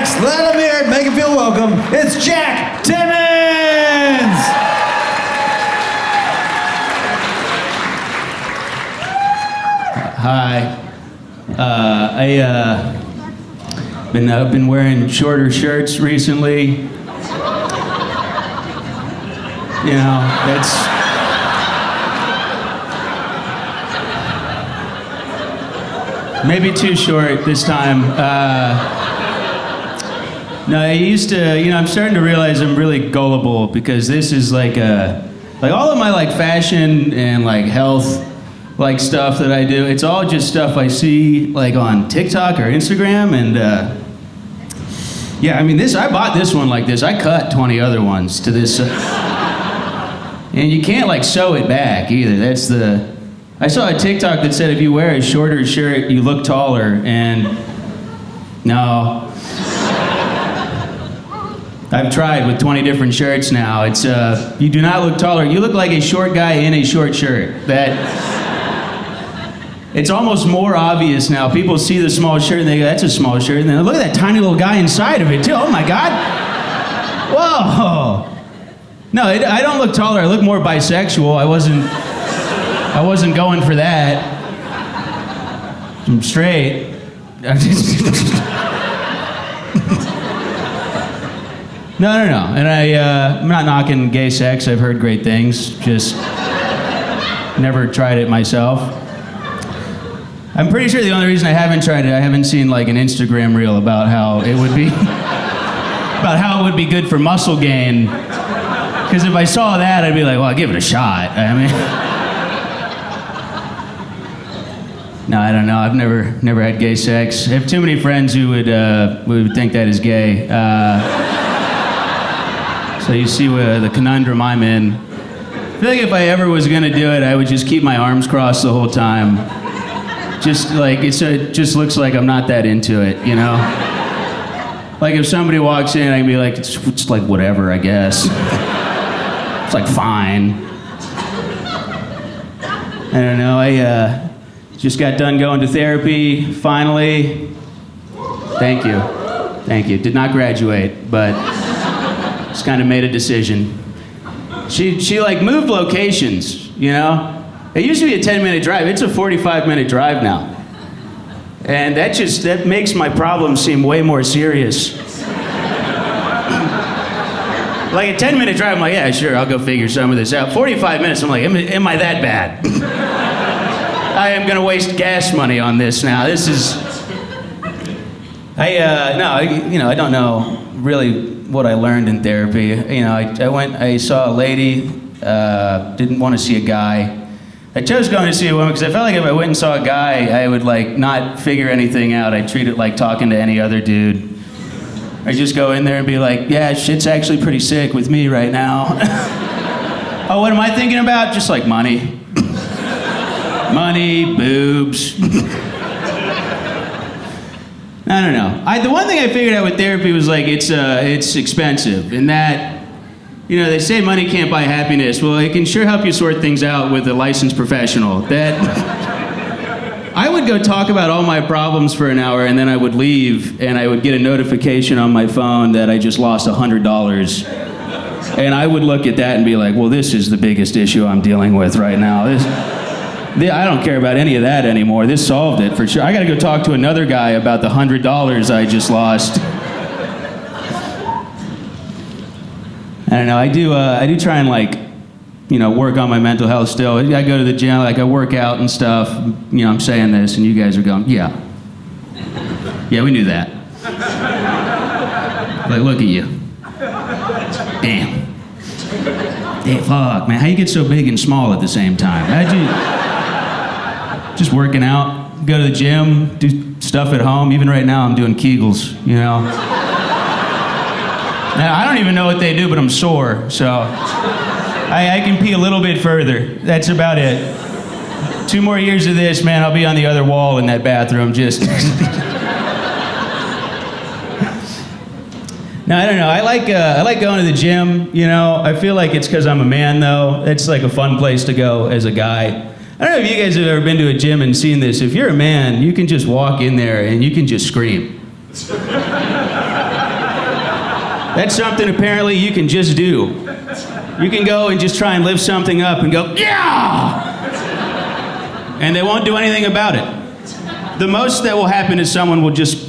next, let him hear it, make him feel welcome. It's Jack Timmons! Hi. I've been wearing shorter shirts recently. You know, that's... maybe too short this time. No, I used to, I'm starting to realize I'm really gullible because this is like all of my like fashion and like health like stuff that I do, it's all just stuff I see like on TikTok or Instagram, and yeah, I mean I bought this one like this. I cut 20 other ones to this, and you can't like sew it back either. I saw a TikTok that said if you wear a shorter shirt, you look taller, and no. I've tried with 20 different shirts now. It's you do not look taller. You look like a short guy in a short shirt. It's almost more obvious now. People see the small shirt and they go, that's a small shirt. And then look at that tiny little guy inside of it too. Oh my God. Whoa. No, I don't look taller. I look more bisexual. I wasn't going for that. I'm straight. No. And I'm not knocking gay sex. I've heard great things. Just never tried it myself. I'm pretty sure the only reason I haven't tried it, I haven't seen like an Instagram reel about how it would be good for muscle gain. Because if I saw that, I'd be like, well, I'll give it a shot. I mean, no, I don't know. I've never had gay sex. I have too many friends who would think that is gay. So you see the conundrum I'm in. I feel like if I ever was gonna do it, I would just keep my arms crossed the whole time. Just like, it just looks like I'm not that into it, you know? Like if somebody walks in, I can be like, it's like whatever, I guess. It's like fine. I don't know, I just got done going to therapy, finally. Thank you. Did not graduate, but just kind of made a decision. She like moved locations, you know? It used to be a 10-minute drive. It's a 45-minute drive now. And that makes my problems seem way more serious. Like a 10-minute drive, I'm like, yeah, sure, I'll go figure some of this out. 45 minutes, I'm like, am I that bad? I am gonna waste gas money on this now. This is... I don't know really what I learned in therapy. You know, I saw a lady, didn't want to see a guy. I chose going to see a woman because I felt like if I went and saw a guy, I would like not figure anything out. I'd treat it like talking to any other dude. I'd just go in there and be like, yeah, shit's actually pretty sick with me right now. Oh, what am I thinking about? Just like money. Money, boobs. I don't know. The one thing I figured out with therapy was like it's expensive, and that, you know, they say money can't buy happiness. Well, it can sure help you sort things out with a licensed professional. I would go talk about all my problems for an hour, and then I would leave, and I would get a notification on my phone that I just lost $100. And I would look at that and be like, well, this is the biggest issue I'm dealing with right now. I don't care about any of that anymore. This solved it for sure. I gotta go talk to another guy about the $100 I just lost. I don't know, I do try and like, you know, work on my mental health still. I go to the gym, like I work out and stuff. You know, I'm saying this and you guys are going, yeah. Yeah, we knew that. Like, look at you. Damn. Hey, fuck, man, how you get so big and small at the same time? How'd you... Just working out, go to the gym, do stuff at home. Even right now, I'm doing Kegels, you know? Now, I don't even know what they do, but I'm sore, so I can pee a little bit further. That's about it. 2 more years of this, man, I'll be on the other wall in that bathroom, just... No, I don't know. I like going to the gym, you know? I feel like it's because I'm a man, though. It's like a fun place to go as a guy. I don't know if you guys have ever been to a gym and seen this. If you're a man, you can just walk in there and you can just scream. That's something apparently you can just do. You can go and just try and lift something up and go, yeah! And they won't do anything about it. The most that will happen is someone will just...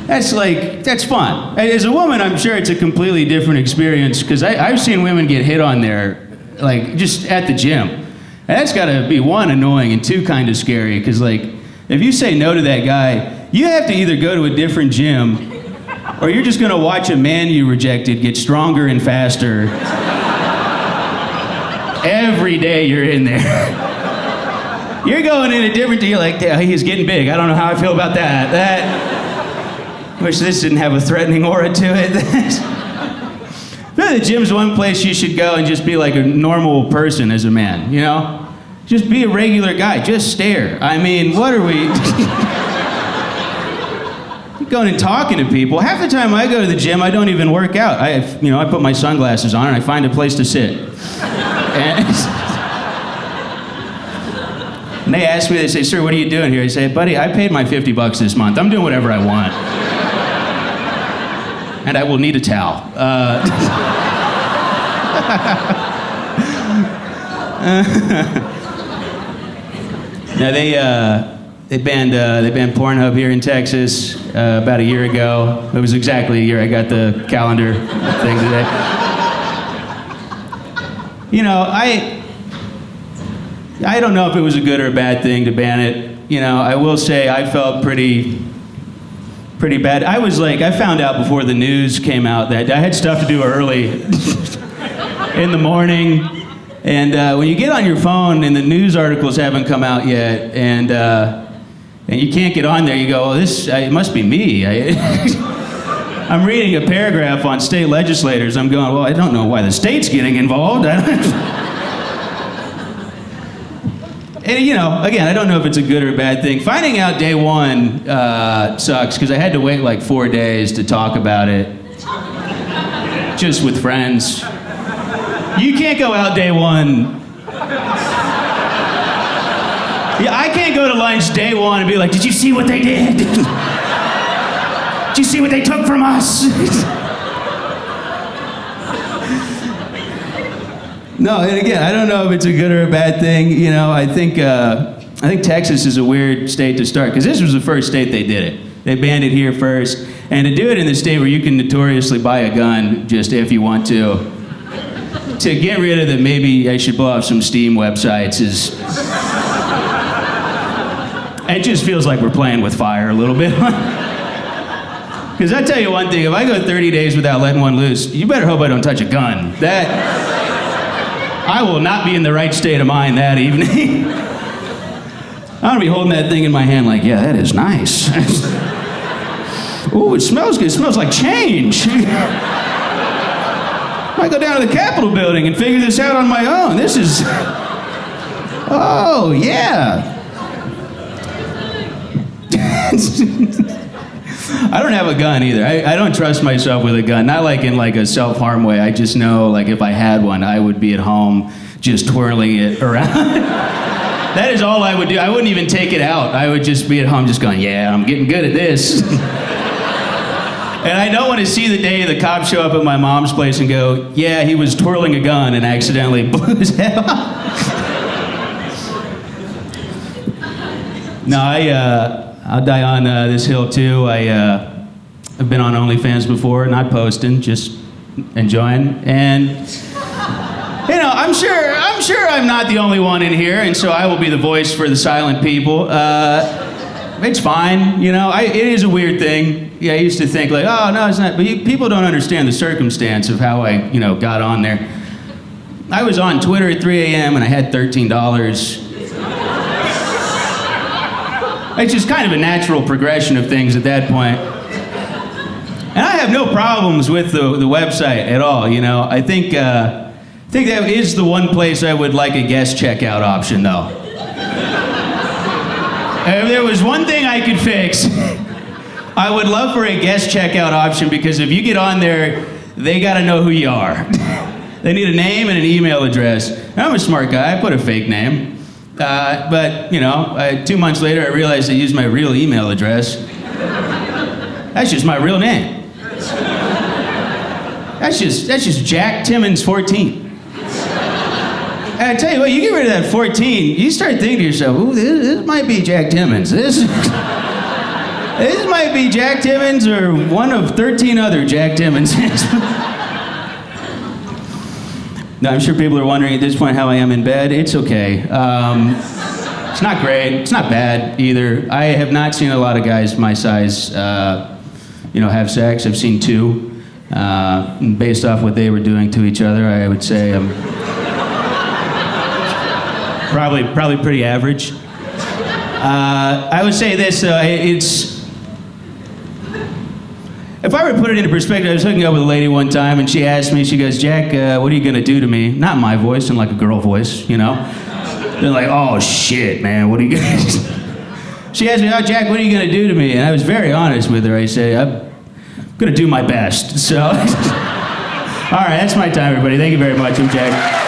That's fun. As a woman, I'm sure it's a completely different experience, because I've seen women get hit on there, like, just at the gym. And that's gotta be, one, annoying, and two, kind of scary, because, like, if you say no to that guy, you have to either go to a different gym, or you're just gonna watch a man you rejected get stronger and faster every day you're in there. You're going in a different, you're like, yeah, he's getting big. I don't know how I feel about that. Wish this didn't have a threatening aura to it. The gym's one place you should go and just be like a normal person as a man, you know? Just be a regular guy, just stare. I mean, what are we... going and talking to people. Half the time I go to the gym, I don't even work out. I put my sunglasses on and I find a place to sit. And they ask me, they say, sir, what are you doing here? I say, buddy, I paid my $50 this month. I'm doing whatever I want. And I will need a towel. Now they banned Pornhub here in Texas about a year ago. It was exactly a year. I got the calendar thing today. You know, I don't know if it was a good or a bad thing to ban it. You know, I will say I felt pretty bad. I found out before the news came out that I had stuff to do early in the morning. And when you get on your phone and the news articles haven't come out yet, and you can't get on there, you go, well, it must be me. I'm reading a paragraph on state legislators. I'm going, well, I don't know why the state's getting involved. And, you know, again, I don't know if it's a good or a bad thing. Finding out day one sucks, because I had to wait like 4 days to talk about it, just with friends. You can't go out day one. Yeah, I can't go to lunch day one and be like, did you see what they did? Did you see what they took from us? No, and again, I don't know if it's a good or a bad thing. You know, I think Texas is a weird state to start, because this was the first state they did it. They banned it here first. And to do it in the state where you can notoriously buy a gun just if you want to get rid of the maybe I should blow off some Steam websites is... It just feels like we're playing with fire a little bit. Because I tell you one thing, if I go 30 days without letting one loose, you better hope I don't touch a gun. I will not be in the right state of mind that evening. I'm gonna be holding that thing in my hand like, yeah, that is nice. Ooh, it smells good. It smells like change. I go down to the Capitol building and figure this out on my own. This is... Oh, yeah. I don't have a gun either. I don't trust myself with a gun. Not like in like a self-harm way. I just know like if I had one, I would be at home just twirling it around. That is all I would do. I wouldn't even take it out. I would just be at home just going, yeah, I'm getting good at this. And I don't want to see the day the cops show up at my mom's place and go, yeah, he was twirling a gun and accidentally blew his head off. No, I'll die on this hill too. I've been on OnlyFans before, not posting, just enjoying. And you know, I'm sure I'm not the only one in here, and so I will be the voice for the silent people. It's fine, you know. It is a weird thing. Yeah, I used to think like, oh no, it's not. But people don't understand the circumstance of how I, got on there. I was on Twitter at 3 a.m. and I had $13. It's just kind of a natural progression of things at that point. And I have no problems with the website at all, I think that is the one place I would like a guest checkout option, though. If there was one thing I could fix, I would love for a guest checkout option, because if you get on there, they gotta know who you are. They need a name and an email address. I'm a smart guy, I put a fake name. But, 2 months later, I realized I used my real email address. That's just my real name. That's just Jack Timmons 14. And I tell you what, you get rid of that 14, you start thinking to yourself, ooh, this might be Jack Timmons. This might be Jack Timmons or one of 13 other Jack Timmons. Now, I'm sure people are wondering at this point how I am in bed. It's okay. It's not great. It's not bad either. I have not seen a lot of guys my size, have sex. I've seen 2. Based off what they were doing to each other, I would say I'm probably pretty average. I would say this, if I were to put it into perspective, I was hooking up with a lady one time and she asked me, she goes, Jack, what are you gonna do to me? Not in my voice, in like a girl voice, They're like, oh shit, man, what are you gonna do? She asked me, oh Jack, what are you gonna do to me? And I was very honest with her. I say, I'm gonna do my best. So, all right, that's my time, everybody. Thank you very much. I'm Jack.